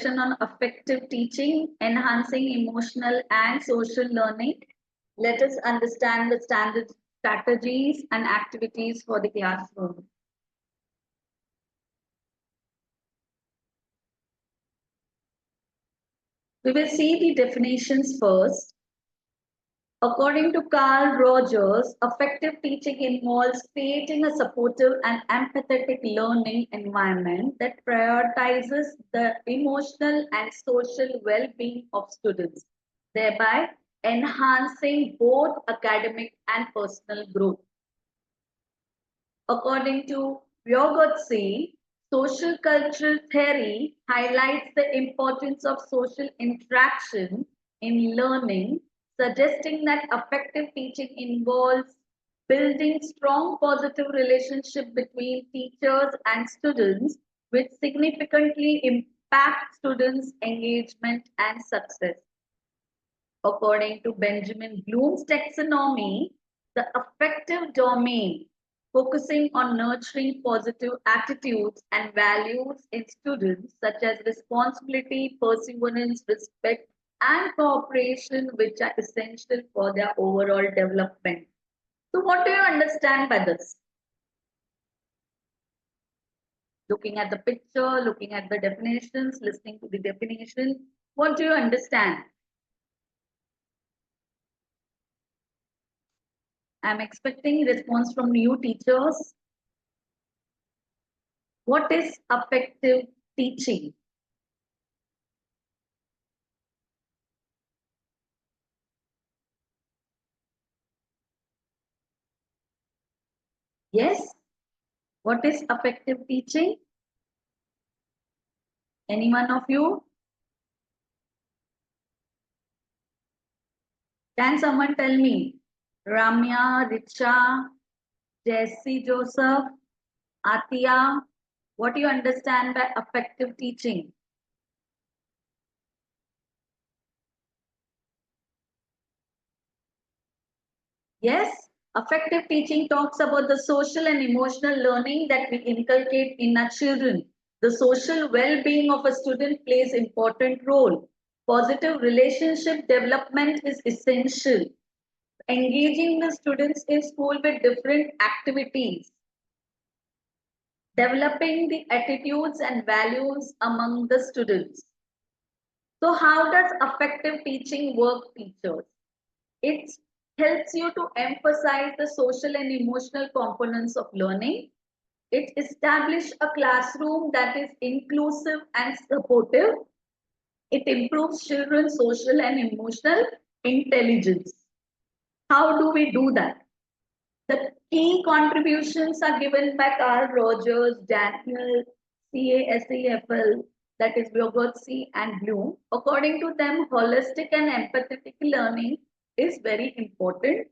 discussion on affective teaching, enhancing emotional and social learning. Let us understand the standard strategies and activities for the classroom. We will see the definitions first. According to Carl Rogers, affective teaching involves creating a supportive and empathetic learning environment that prioritizes the emotional and social well-being of students, thereby enhancing both academic and personal growth. According to Vygotsky, social cultural theory highlights the importance of social interaction in learning, suggesting that affective teaching involves building strong positive relationship between teachers and students, which significantly impact students' engagement and success. According to Benjamin Bloom's taxonomy, the affective domain, focusing on nurturing positive attitudes and values in students such as responsibility, perseverance, respect, and cooperation, which are essential for their overall development. So what do you understand by this? Looking at the picture, looking at the definitions, listening to the definition, what do you understand? I'm expecting response from you teachers. What is affective teaching? Yes. What is affective teaching? Any one of you? Can someone tell me? Ramya, Richa, Jesse Joseph, Atia, what do you understand by affective teaching? Yes, affective teaching talks about the social and emotional learning that we inculcate in our children. The social well-being of a student plays important role. Positive relationship development is essential. Engaging the students in school with different activities. Developing the attitudes and values among the students. So how does affective teaching work, teachers? It helps you to emphasize the social and emotional components of learning. It establishes a classroom that is inclusive and supportive. It improves children's social and emotional intelligence. How do we do that? The key contributions are given by Carl Rogers, Daniel, CASEL, that is Vygotsky and Bloom. According to them, holistic and empathetic learning is very important.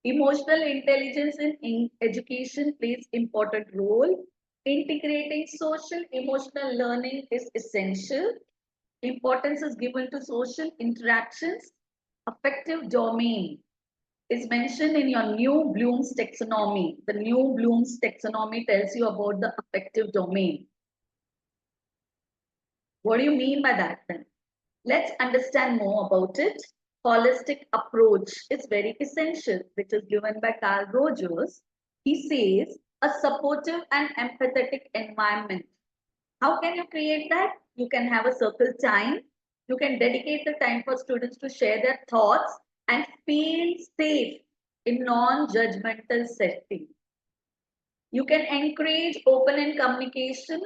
Emotional intelligence in education plays important role. Integrating social emotional learning is essential. Importance is given to social interactions. Affective domain is mentioned in your new Bloom's taxonomy. The new Bloom's taxonomy tells you about the affective domain. What do you mean by that then? Let's understand more about it. Holistic approach is very essential, which is given by Carl Rogers. He says a supportive and empathetic environment. How can you create that? You can have a circle time. You can dedicate the time for students to share their thoughts and feel safe in non-judgmental setting. You can encourage open communication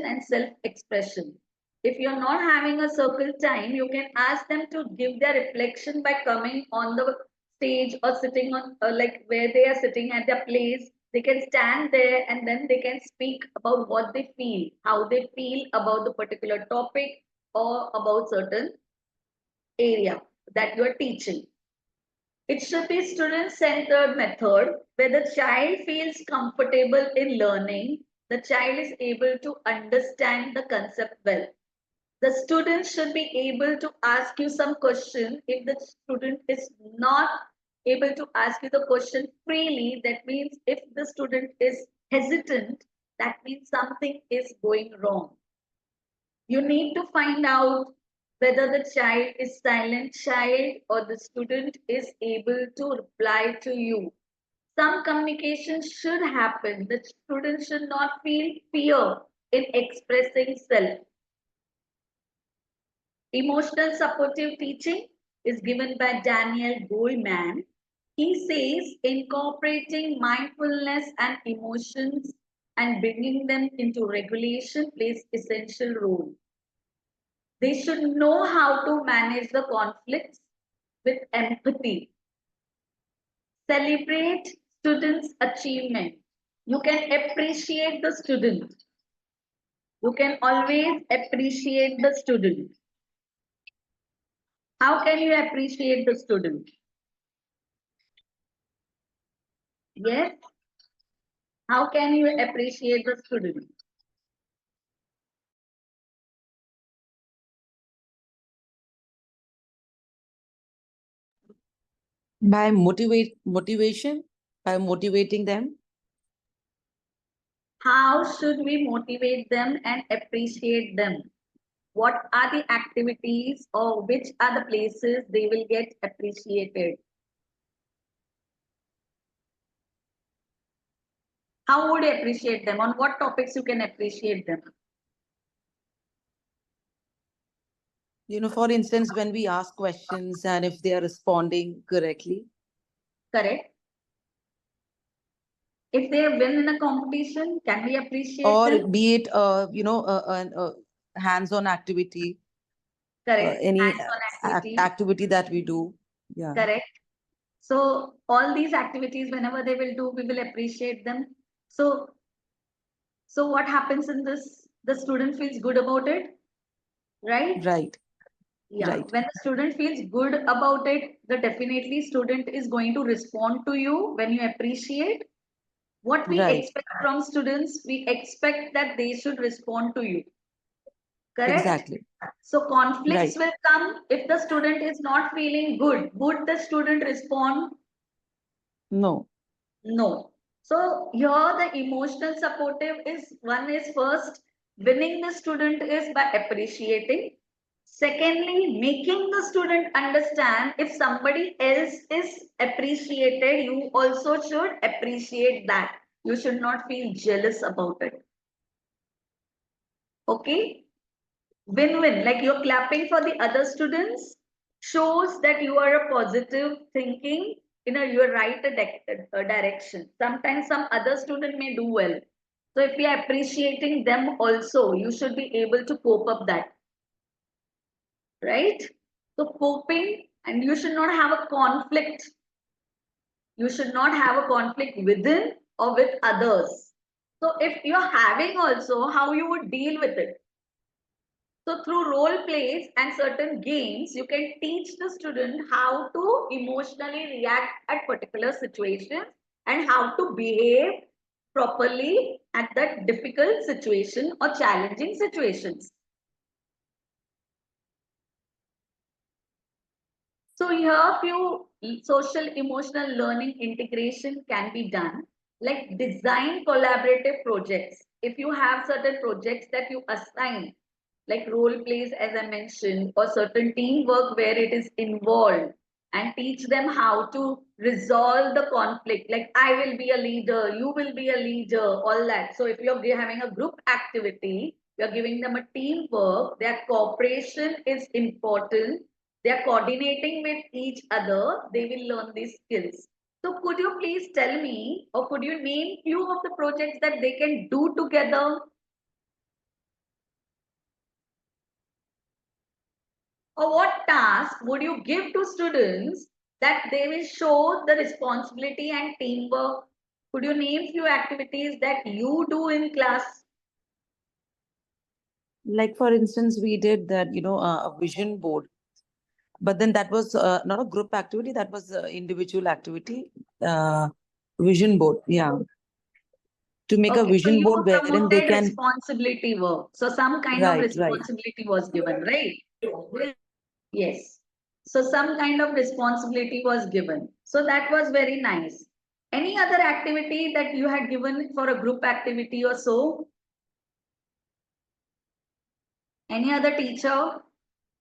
and self-expression. If you're not having a circle time, you can ask them to give their reflection by coming on the stage or sitting on like where they are sitting at their place. They can stand there and then they can speak about what they feel, how they feel about the particular topic or about certain area that you are teaching. It should be student-centered method where the child feels comfortable in learning. The child is able to understand the concept well. The student should be able to ask you some question. If the student is not able to ask you the question freely, that means if the student is hesitant, that means something is going wrong. You need to find out whether the child is silent child or the student is able to reply to you. Some communication should happen. The student should not feel fear in expressing self. Emotional supportive teaching is given by Daniel Goleman. He says incorporating mindfulness and emotions and bringing them into regulation plays essential role. They should know how to manage the conflicts with empathy. Celebrate students' achievement. You can appreciate the student. You can always appreciate the student. How can you appreciate the student? Yes. How can you appreciate the student? By motivation, by motivating them. How should we motivate them and appreciate them? What are the activities or which are the places they will get appreciated? How would you appreciate them? On what topics you can appreciate them? For instance, when we ask questions and if they are responding correctly. Correct. If they win in a competition, can we appreciate Or them? be it, a hands-on activity, Correct. any Hands-on activity. activity that we do. Yeah. Correct. So all these activities, whenever they will do, we will appreciate them. So what happens in this? The student feels good about it, right? Right. Yeah. Right. When the student feels good about it, the definitely student is going to respond to you when you appreciate. What we Right. expect from students, we expect that they should respond to you. Correct? Exactly. So conflicts Right. will come if the student is not feeling good. Would the student respond? No. No. So here the emotional supportive is one is first winning the student is by appreciating. Secondly, making the student understand if somebody else is appreciated, you also should appreciate that. You should not feel jealous about it. Okay? Win-win, like you're clapping for the other students, shows that you are a positive thinking in a you're right direction. Sometimes some other student may do well. So if we are appreciating them also, you should be able to cope up that. Right? So coping, and you should not have a conflict. You should not have a conflict within or with others. So if you're having also, how you would deal with it. So through role plays and certain games, you can teach the student how to emotionally react at particular situations and how to behave properly at that difficult situation or challenging situations. So here few social emotional learning integration can be done, like design collaborative projects. If you have certain projects that you assign, like role plays as I mentioned, or certain teamwork where it is involved, and teach them how to resolve the conflict. Like I will be a leader, you will be a leader, all that. So if you're having a group activity, you're giving them a teamwork, their cooperation is important, they are coordinating with each other, they will learn these skills. So could you please tell me, or could you name few of the projects that they can do together? Or what task would you give to students that they will show the responsibility and teamwork? Could you name few activities that you do in class? Like, for instance, we did that, a vision board. But then that was not a group activity, that was an individual activity. Uh, Vision board, yeah. To make a Okay, so vision you board wherein they promoted can. responsibility work. So some kind of Right, right. responsibility was given, right? Yes. So some kind of responsibility was given. So that was very nice. Any other activity that you had given for a group activity or so? Any other teacher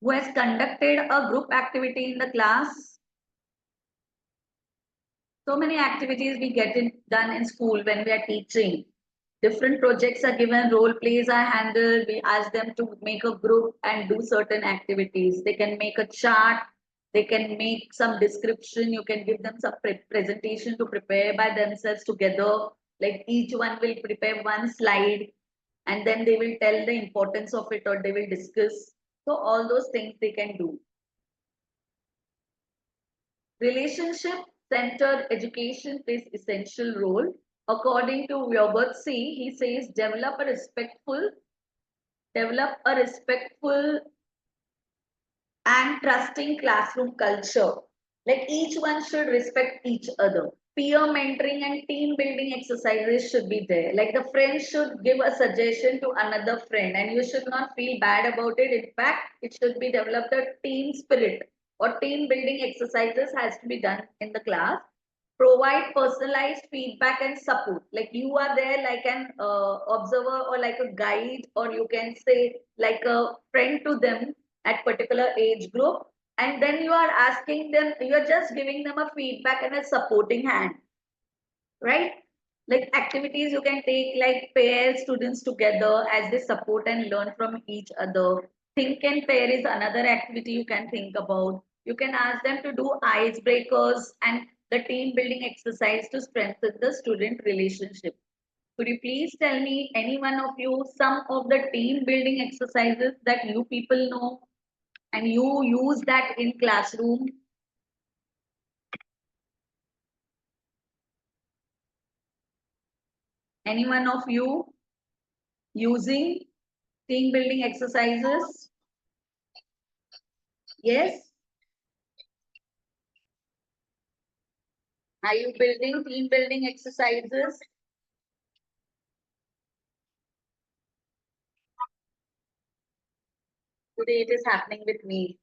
who has conducted a group activity in the class? So many activities we get done in school when we are teaching. Different projects are given, role plays are handled. We ask them to make a group and do certain activities. They can make a chart. They can make some description. You can give them some presentation to prepare by themselves together. Like each one will prepare one slide and then they will tell the importance of it or they will discuss. So all those things they can do. Relationship centered education plays essential role. According to Vygotsky, he says develop a respectful and trusting classroom culture. Like each one should respect each other. Peer mentoring and team building exercises should be there. Like the friend should give a suggestion to another friend and you should not feel bad about it. In fact, it should be developed a team spirit or team building exercises has to be done in the class. Provide personalized feedback and support. Like you are there like an observer or like a guide or you can say like a friend to them at particular age group and then you are asking them, you are just giving them a feedback and a supporting hand, right? Like activities you can take like pair students together as they support and learn from each other. Think and pair is another activity you can think about. You can ask them to do icebreakers and the team building exercise to strengthen the student relationship. Could you please tell me, any one of you, some of the team building exercises that you people know and you use that in classroom? Any one of you using team building exercises? Yes? Are you building team building exercises? Today it is happening with me.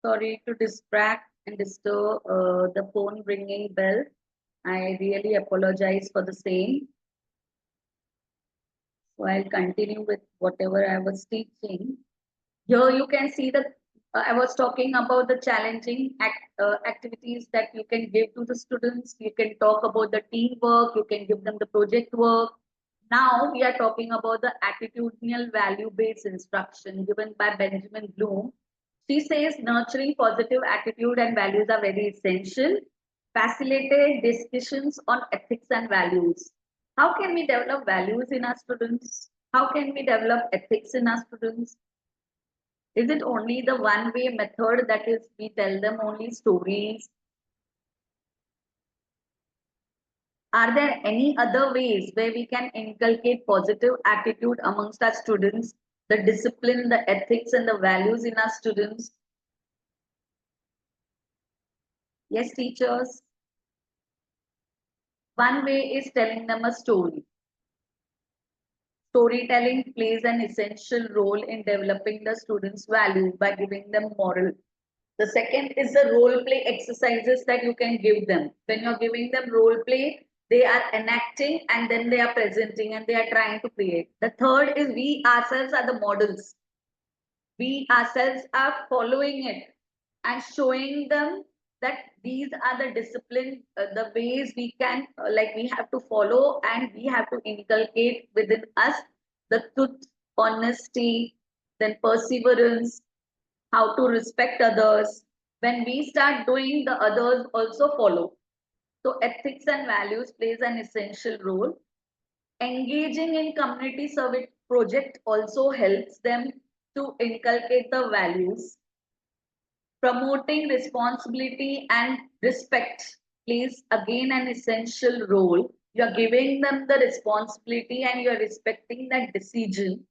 Sorry to distract and disturb the phone ringing bell. I really apologize for the same. So I'll continue with whatever I was teaching. Here you can see that I was talking about the challenging activities that you can give to the students. You can talk about the teamwork, you can give them the project work. Now we are talking about the attitudinal value-based instruction given by Benjamin Bloom. She says nurturing positive attitude and values are very essential. Facilitate discussions on ethics and values. How can we develop values in our students? How can we develop ethics in our students? Is it only the one way method, that is we tell them only stories? Are there any other ways where we can inculcate positive attitude amongst our students, the discipline, the ethics and the values in our students? Yes, teachers. One way is telling them a story. Storytelling plays an essential role in developing the students' value by giving them moral. The second is the role play exercises that you can give them. When you're giving them role play, they are enacting and then they are presenting and they are trying to create. The third is we ourselves are the models. We ourselves are following it and showing them that these are the discipline, the ways we can, like we have to follow and we have to inculcate within us the truth, honesty, then perseverance, how to respect others. When we start doing, the others also follow. So ethics and values plays an essential role. Engaging in community service project also helps them to inculcate the values. Promoting responsibility and respect plays again an essential role. You're giving them the responsibility and you're respecting that decision.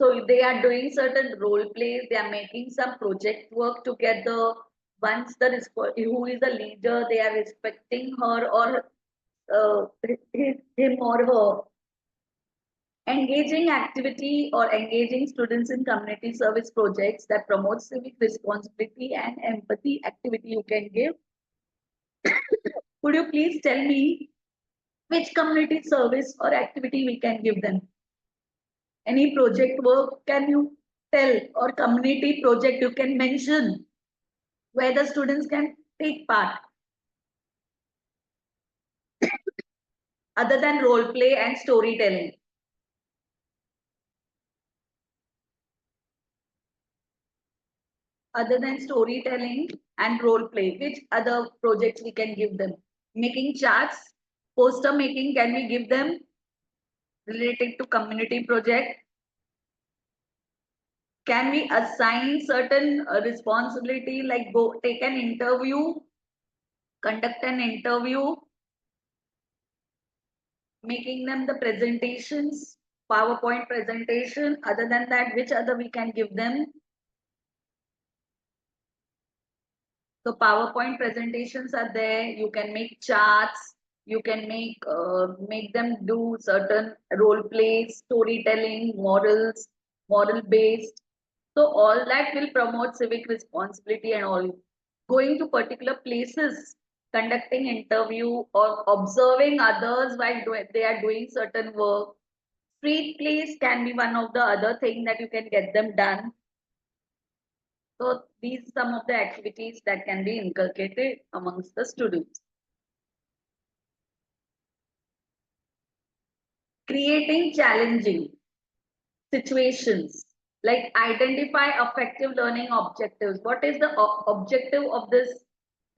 So they are doing certain role plays, they are making some project work together. Once who is the leader, they are respecting her or him or her. Engaging activity or engaging students in community service projects that promote civic responsibility and empathy activity you can give. Could you please tell me which community service or activity we can give them? Any project work can you tell, or community project you can mention where the students can take part other than role play and storytelling? Other than storytelling and role play, which other projects we can give them? Making charts, poster making, can we give them related to community project? Can we assign certain responsibility like go take an interview, conduct an interview, making them the presentations, PowerPoint presentation? Other than that, which other we can give them? So PowerPoint presentations are there. You can make charts. You can make them do certain role plays, storytelling, morals, moral based. So all that will promote civic responsibility and all. Going to particular places, conducting interview or observing others while they are doing certain work. Street plays can be one of the other thing that you can get them done. So these are some of the activities that can be inculcated amongst the students. Creating challenging situations, like identify effective learning objectives. What is the objective of this?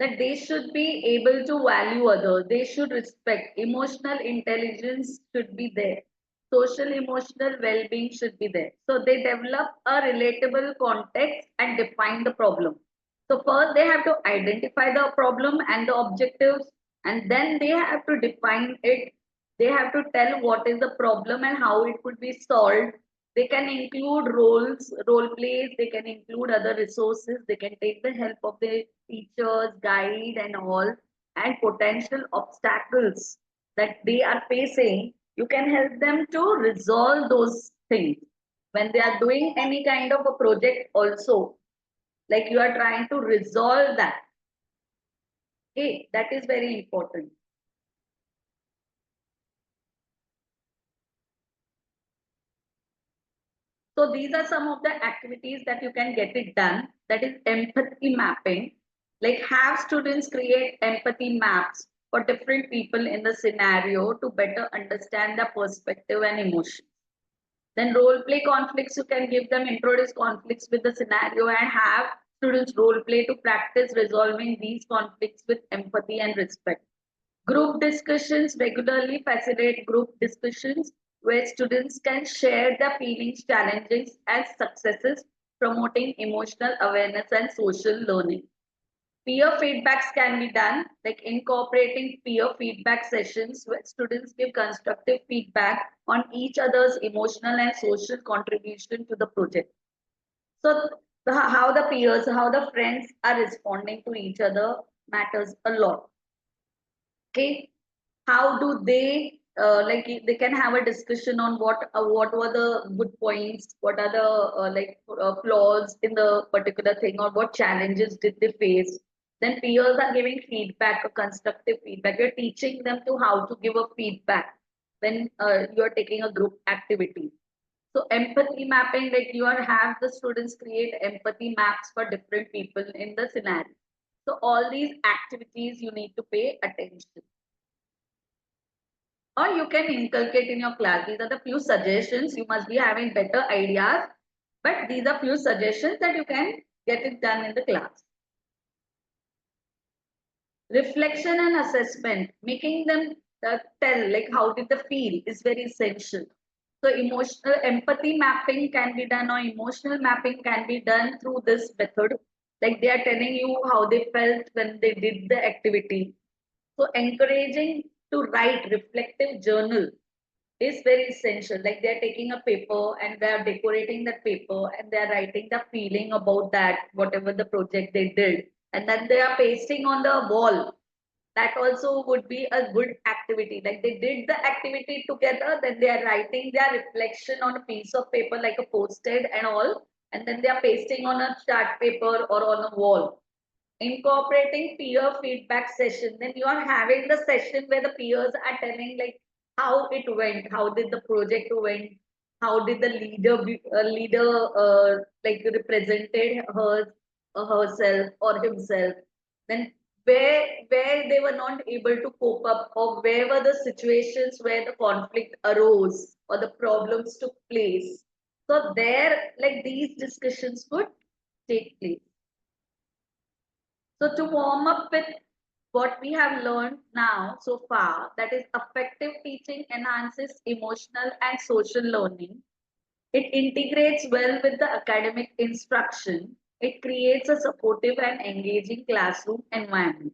That they should be able to value others. They should respect. Emotional intelligence should be there. Social emotional well-being should be there. So they develop a relatable context and define the problem. So first they have to identify the problem and the objectives, and then they have to define it. They have to tell what is the problem and how it could be solved. They can include role plays, they can include other resources, they can take the help of the teachers, guide and all, and potential obstacles that they are facing. You can help them to resolve those things. When they are doing any kind of a project also, like you are trying to resolve that. Okay, that is very important. So these are some of the activities that you can get it done. That is empathy mapping. Like have students create empathy maps for different people in the scenario to better understand the perspective and emotion. Then role play conflicts, you can give them introduce conflicts with the scenario and have students role play to practice resolving these conflicts with empathy and respect. Group discussions, regularly facilitate group discussions where students can share their feelings, challenges, and successes, promoting emotional awareness and social learning. Peer feedbacks can be done, like incorporating peer feedback sessions where students give constructive feedback on each other's emotional and social contribution to the project. So how the peers, how the friends are responding to each other matters a lot. Okay, how do they like they can have a discussion on what were the good points, what are the flaws in the particular thing, or what challenges did they face. Then peers are giving feedback, a constructive feedback. You're teaching them to how to give a feedback when you're taking a group activity. So empathy mapping, like you are have the students create empathy maps for different people in the scenario. So all these activities you need to pay attention, or you can inculcate in your class. These are the few suggestions. You must be having better ideas, but these are few suggestions that you can get it done in the class. Reflection and assessment, making them tell like how did they feel is very essential. So emotional empathy mapping can be done, or emotional mapping can be done through this method. Like they are telling you how they felt when they did the activity. So encouraging to write reflective journal is very essential. Like they're taking a paper and they're decorating that paper and they're writing the feeling about that, whatever the project they did. And then they are pasting on the wall. That also would be a good activity. Like they did the activity together, then they are writing their reflection on a piece of paper like a post-it and all. And then they are pasting on a chart paper or on a wall. Incorporating peer feedback session, then you are having the session where the peers are telling like how it went, how did the project went, how did the leader like represented herself or himself, then where they were not able to cope up, or where were the situations where the conflict arose or the problems took place. So there, like these discussions could take place. So to warm up with what we have learned now so far, that is affective teaching enhances emotional and social learning. It integrates well with the academic instruction. It creates a supportive and engaging classroom environment.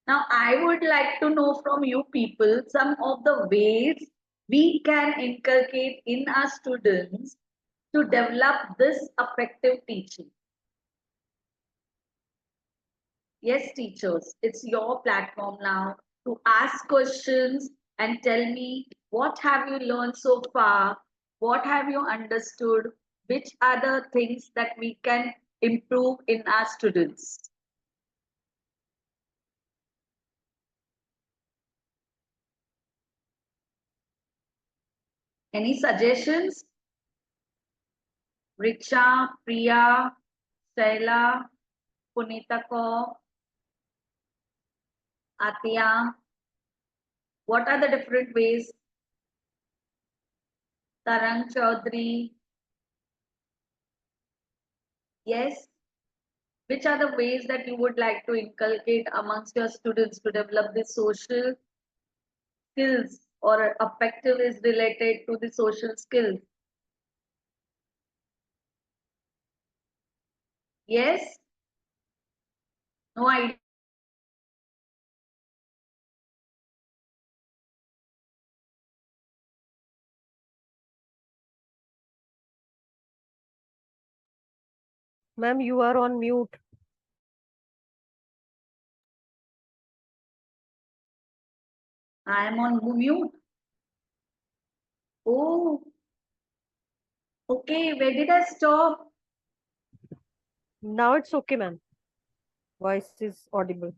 Now, I would like to know from you people some of the ways we can inculcate in our students to develop this affective teaching. Yes, teachers, it's your platform now to ask questions and tell me what have you learned so far? What have you understood? Which are the things that we can improve in our students? Any suggestions? Richa, Priya, Shaila, Punita Kaur, Atya. What are the different ways? Tarang Chaudhary. Yes. Which are the ways that you would like to inculcate amongst your students to develop the social skills, or affective is related to the social skills? Yes? No idea. Ma'am, you are on mute. I am on mute. Oh, okay. Where did I stop? Now it's okay, ma'am. Voice is audible.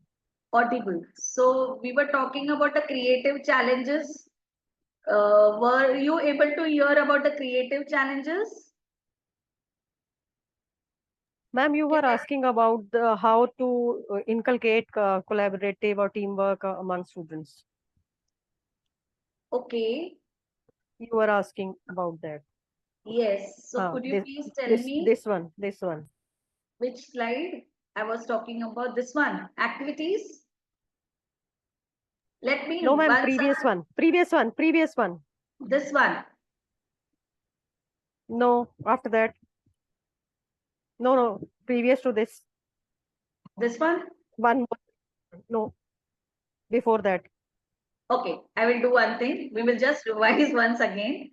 Audible. So we were talking about the creative challenges. Were you able to hear about the creative challenges? Ma'am, you were asking about how to inculcate collaborative or teamwork among students. Okay. You were asking about that. Yes. So could you This, please tell this, me this one, this one. which slide I was talking about? This one. Activities. Let me No, ma'am, once previous one. this one. No, after that. No, previous to this. This one. One more. No, before that. Okay, I will do one thing. We will just revise once again.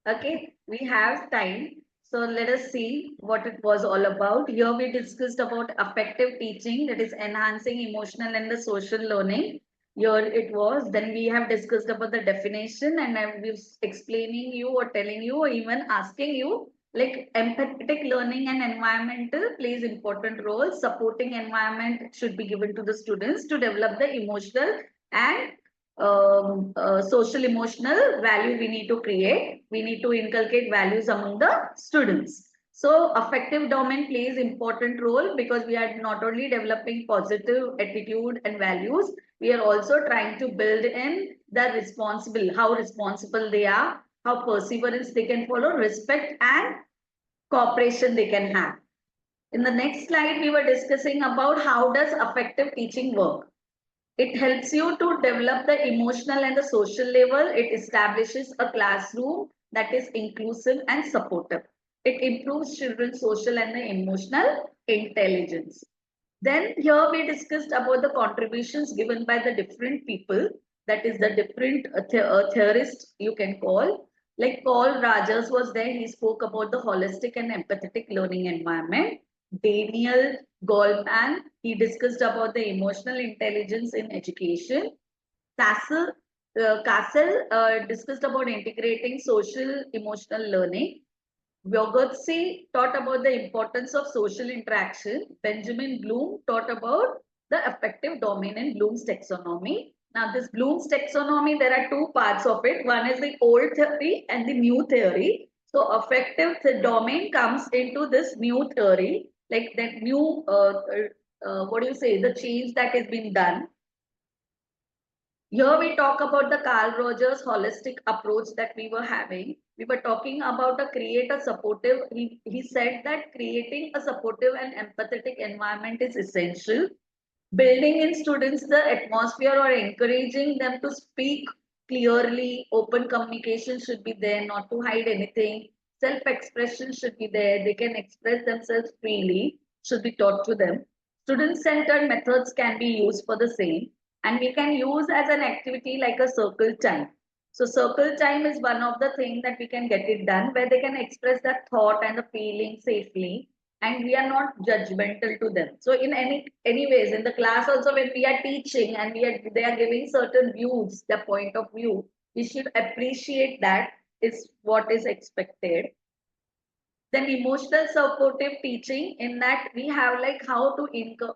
Okay, we have time. So let us see what it was all about. Here we discussed about affective teaching, that is enhancing emotional and the social learning. Here it was. Then we have discussed about the definition, and I was explaining you or telling you or even asking you like empathetic learning and environmental plays important role. Supporting environment should be given to the students to develop the emotional and social emotional value we need to create. We need to inculcate values among the students. So affective domain plays important role because we are not only developing positive attitude and values, we are also trying to build in the responsible, how responsible they are, how perseverance they can follow, respect and cooperation they can have. In the next slide, we were discussing about how does affective teaching work. It helps you to develop the emotional and the social level. It establishes a classroom that is inclusive and supportive. It improves children's social and the emotional intelligence. Then here we discussed about the contributions given by the different people. that is the different theorist you can call. Like Paul Rogers was there, he spoke about the holistic and empathetic learning environment. Daniel Goleman, he discussed about the emotional intelligence in education. CASEL discussed about integrating social emotional learning. Vygotsky taught about the importance of social interaction. Benjamin Bloom taught about the affective domain in Bloom's taxonomy. Now, this Bloom's taxonomy, there are two parts of it. One is the old theory and the new theory. So, affective domain comes into this new theory, like that new, what do you say, the change that has been done. Here we talk about the Carl Rogers holistic approach that we were having. We were talking about create a supportive. He said that creating a supportive and empathetic environment is essential. Building in students the atmosphere or encouraging them to speak clearly. Open communication should be there, not to hide anything. Self-expression should be there. They can express themselves freely, should be taught to them. Student-centered methods can be used for the same. And we can use as an activity like a circle time. So circle time is one of the things that we can get it done where they can express their thought and the feeling safely, and we are not judgmental to them. So in any ways in the class also, when we are teaching and they are giving certain views, their point of view, we should appreciate that is what is expected. Then emotional supportive teaching, in that we have like how to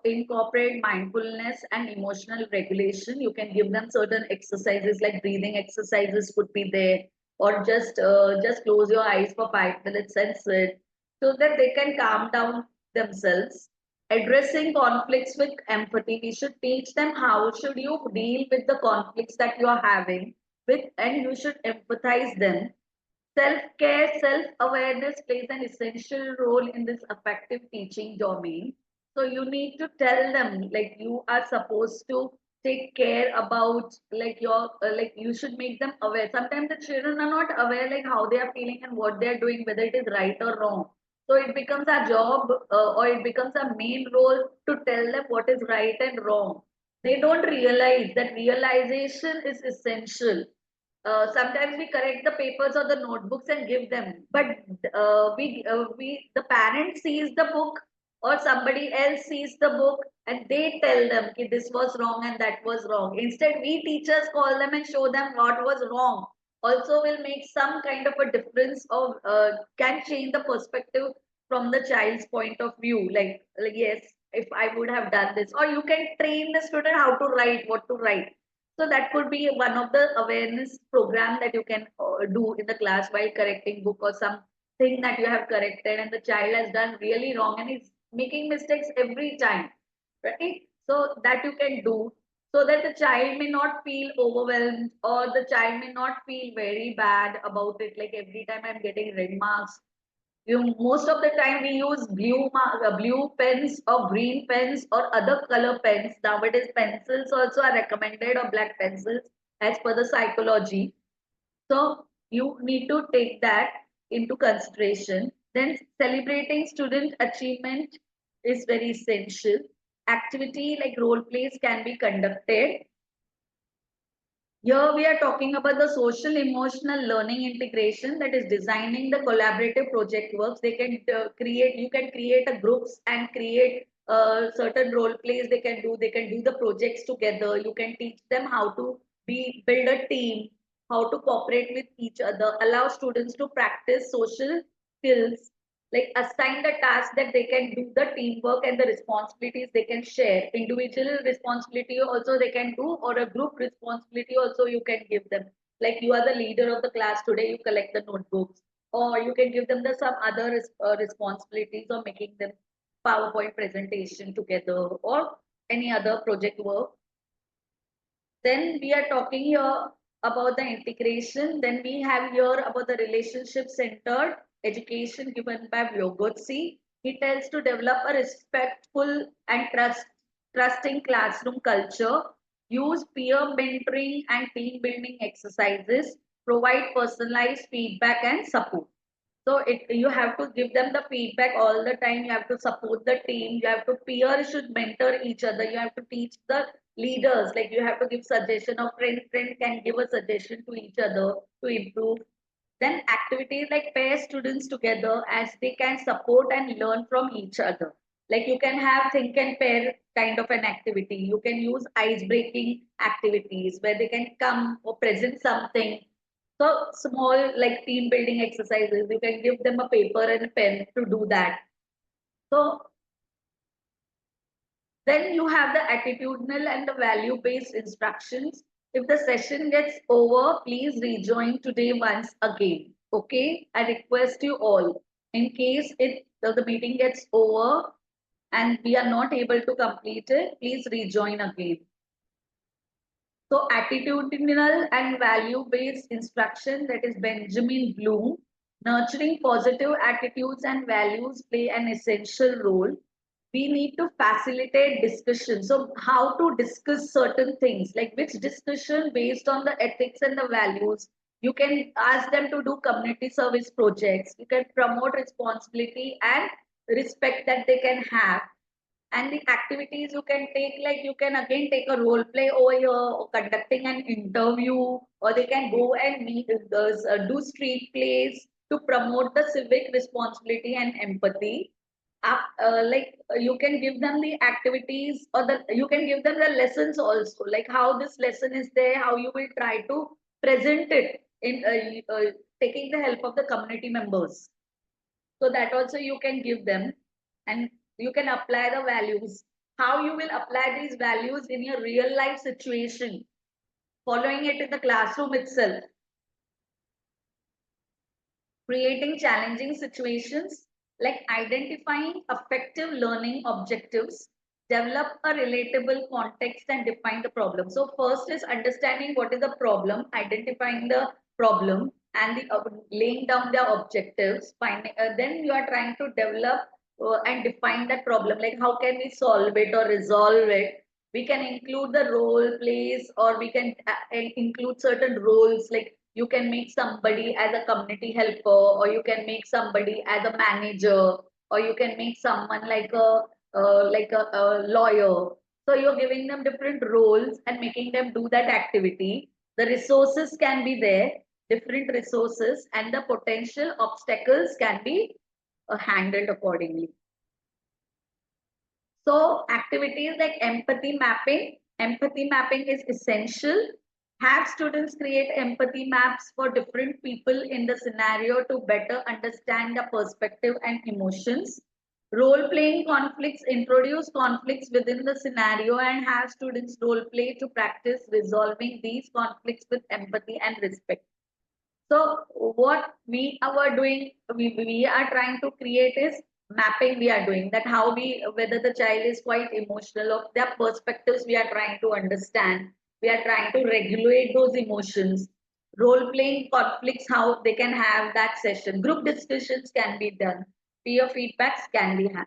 incorporate mindfulness and emotional regulation. You can give them certain exercises like breathing exercises could be there, or just close your eyes for 5 minutes and sit, so that they can calm down themselves. Addressing conflicts with empathy, we should teach them how should you deal with the conflicts that you are having with, and you should empathize them. Self-care, self-awareness plays an essential role in this effective teaching domain. So you need to tell them like you are supposed to take care about like your like you should make them aware. Sometimes the children are not aware like how they are feeling and what they are doing, whether it is right or wrong. So it becomes a job or it becomes a main role to tell them what is right and wrong. They don't realize that realization is essential. Sometimes we correct the papers or the notebooks and give them, but we the parent sees the book or somebody else sees the book and they tell them that this was wrong and that was wrong. Instead, we teachers call them and show them what was wrong. Also, will make some kind of a difference of can change the perspective from the child's point of view. Like yes, if I would have done this, or you can train the student how to write, what to write. So that could be one of the awareness program that you can do in the class while correcting book or something that you have corrected and the child has done really wrong and is making mistakes every time, right? So that you can do so that the child may not feel overwhelmed or the child may not feel very bad about it. Like every time I'm getting red marks, most of the time we use blue pens or green pens or other color pens. Nowadays pencils also are recommended, or black pencils, as per the psychology. So you need to take that into consideration. Then celebrating student achievement is very essential. Activity like role plays can be conducted. Here we are talking about the social emotional learning integration, that is designing the collaborative project works. They can create, you can create a groups and create certain role plays they can do the projects together. You can teach them how to build a team, how to cooperate with each other, allow students to practice social skills, like assign the task that they can do the teamwork and the responsibilities they can share. Individual responsibility also they can do, or a group responsibility also you can give them. Like you are the leader of the class today, you collect the notebooks, or you can give them the some other responsibilities of making them PowerPoint presentation together or any other project work. Then we are talking here about the integration. Then we have here about the relationship centered education given by Vygotsky. He tells to develop a respectful and trusting classroom culture, use peer mentoring and team building exercises, provide personalized feedback and support. So you have to give them the feedback all the time. You have to support the team. You have to peer should mentor each other. You have to teach the leaders, like you have to give suggestion, or friend can give a suggestion to each other to improve. Then activities like pair students together as they can support and learn from each other. Like you can have think and pair kind of an activity. You can use ice breaking activities where they can come or present something. So small like team building exercises, you can give them a paper and a pen to do that. So then you have the attitudinal and the value based instructions. If the session gets over, please rejoin today once again. Okay, I request you all. In case the meeting gets over and we are not able to complete it, please rejoin again. So attitudinal and value-based instruction, that is Benjamin Bloom, nurturing positive attitudes and values play an essential role. We need to facilitate discussion. So how to discuss certain things, like which discussion based on the ethics and the values. You can ask them to do community service projects. You can promote responsibility and respect that they can have. And the activities you can take, like you can again take a role play over here or conducting an interview, or they can go and meet those do street plays to promote the civic responsibility and empathy. You can give them the activities, or the you can give them the lessons also, like how this lesson is there, how you will try to present it in taking the help of the community members. So that also you can give them, and you can apply the values. How you will apply these values in your real life situation, following it in the classroom itself. Creating challenging situations, like identifying effective learning objectives, develop a relatable context and define the problem. So first is understanding what is the problem, identifying the problem, and laying down their objectives. Then you are trying to develop and define that problem, like how can we solve it or resolve it. We can include the role plays, or we can include certain roles, like you can make somebody as a community helper, or you can make somebody as a manager, or you can make someone like a lawyer. So you're giving them different roles and making them do that activity. The resources can be there, different resources, and the potential obstacles can be handled accordingly. So activities like empathy mapping. Empathy mapping is essential. Have students create empathy maps for different people in the scenario to better understand the perspective and emotions. Role playing conflicts, introduce conflicts within the scenario and have students role play to practice resolving these conflicts with empathy and respect. So what we are doing, we are trying to create is mapping. We are doing that, how we, whether the child is quite emotional, of their perspectives we are trying to understand. We are trying to regulate those emotions. Role playing conflicts, how they can have that session. Group discussions can be done. Peer feedbacks can be had.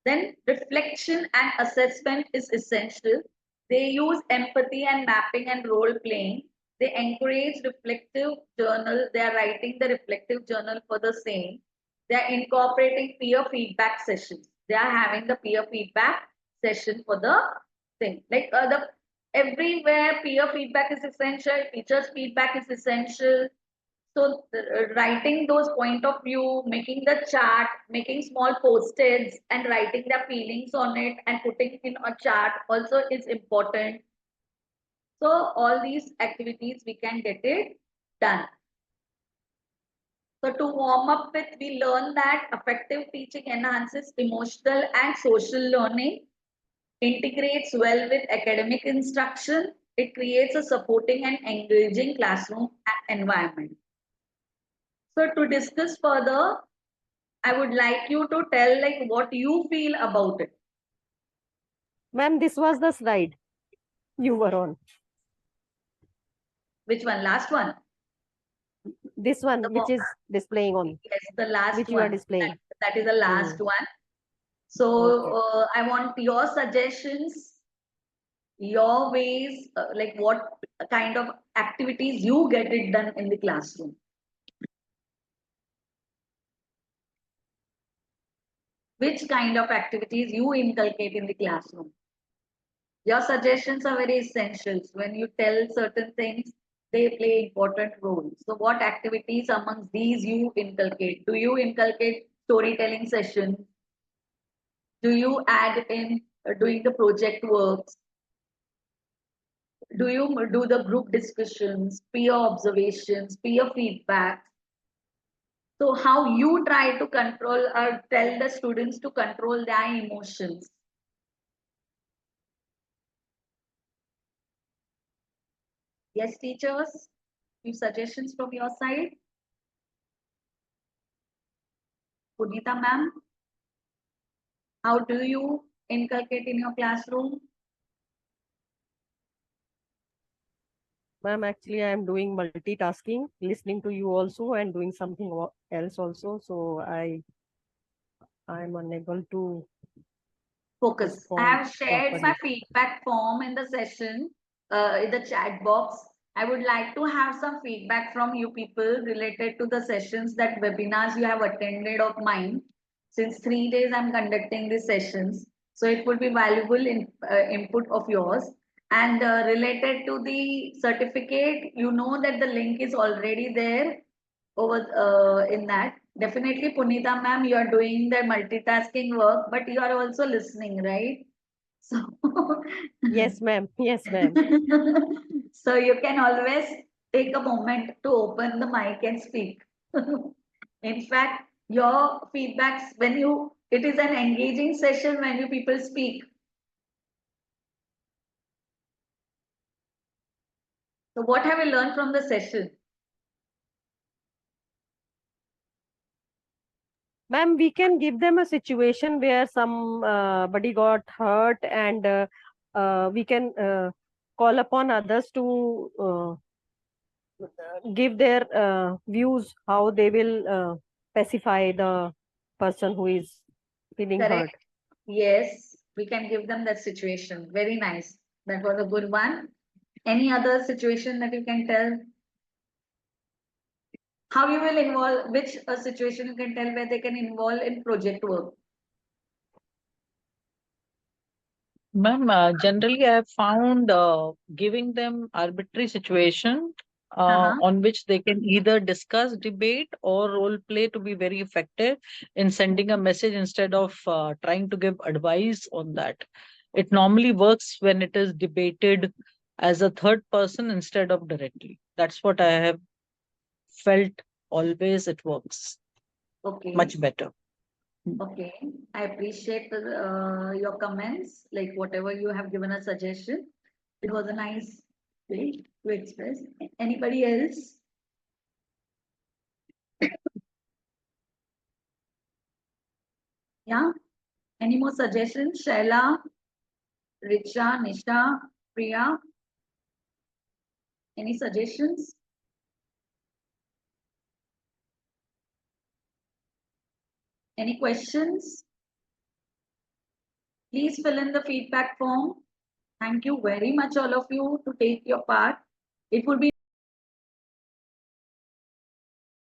Then reflection and assessment is essential. They use empathy and mapping and role playing. They encourage reflective journal. They are writing the reflective journal for the same. They are incorporating peer feedback sessions. They are having the peer feedback session for the thing. Like the everywhere peer feedback is essential. Teachers feedback is essential. So writing those point of view, making the chart, making small post-its and writing their feelings on it and putting in a chart also is important. So all these activities we can get it done. So to warm up with, we learn that effective teaching enhances emotional and social learning, integrates well with academic instruction. It creates a supporting and engaging classroom environment. So to discuss further, I would like you to tell like what you feel about it. Ma'am, this was the slide you were on. Which one? Last one? This one, The which is displaying on, yes, the last which you one. are displaying. That is the last one. So I want your suggestions, your ways, like what kind of activities you get it done in the classroom. Which kind of activities you inculcate in the classroom? Your suggestions are very essential. When you tell certain things, they play important roles. So what activities amongst these you inculcate? Do you inculcate storytelling sessions? Do you add in doing the project works? Do you do the group discussions, peer observations, peer feedback? So how you try to control or tell the students to control their emotions? Yes, teachers, few suggestions from your side. Punita ma'am, how do you inculcate in your classroom? Ma'am, actually, I am doing multitasking, listening to you also and doing something else also. So I'm unable to Focus. I respond have shared my properly. feedback form in the session, in the chat box. I would like to have some feedback from you people related to the sessions that webinars you have attended of mine. Since 3 days I'm conducting these sessions, so it would be valuable input of yours. And related to the certificate, you know that the link is already there over in that. Definitely, Punita ma'am, you are doing the multitasking work, but you are also listening, right? So, Yes, ma'am. Yes, ma'am. so you can always take a moment to open the mic and speak. In fact, your feedbacks when you it is an engaging session when you people speak. So, what have you learned from the session? Ma'am, we can give them a situation where somebody got hurt, and we can call upon others to give their views how they will pacify the person who is feeling hurt. Correct. Yes, we can give them that situation. Very nice. That was a good one. Any other situation that you can tell? How you will involve, which situation you can tell where they can involve in project work? Ma'am, generally I have found giving them arbitrary situation Uh-huh. on which they can either discuss, debate, or role play to be very effective in sending a message instead of trying to give advice on that. It normally works when it is debated as a third person instead of directly. That's what I have felt always it works Okay. much better. Okay. I appreciate your comments, like whatever you have given a suggestion. It was a nice way to express. Anybody else? Yeah. Any more suggestions? Shaila, Richa, Nisha, Priya? Any suggestions? Any questions? Please fill in the feedback form. Thank you very much, all of you, to take your part. It would be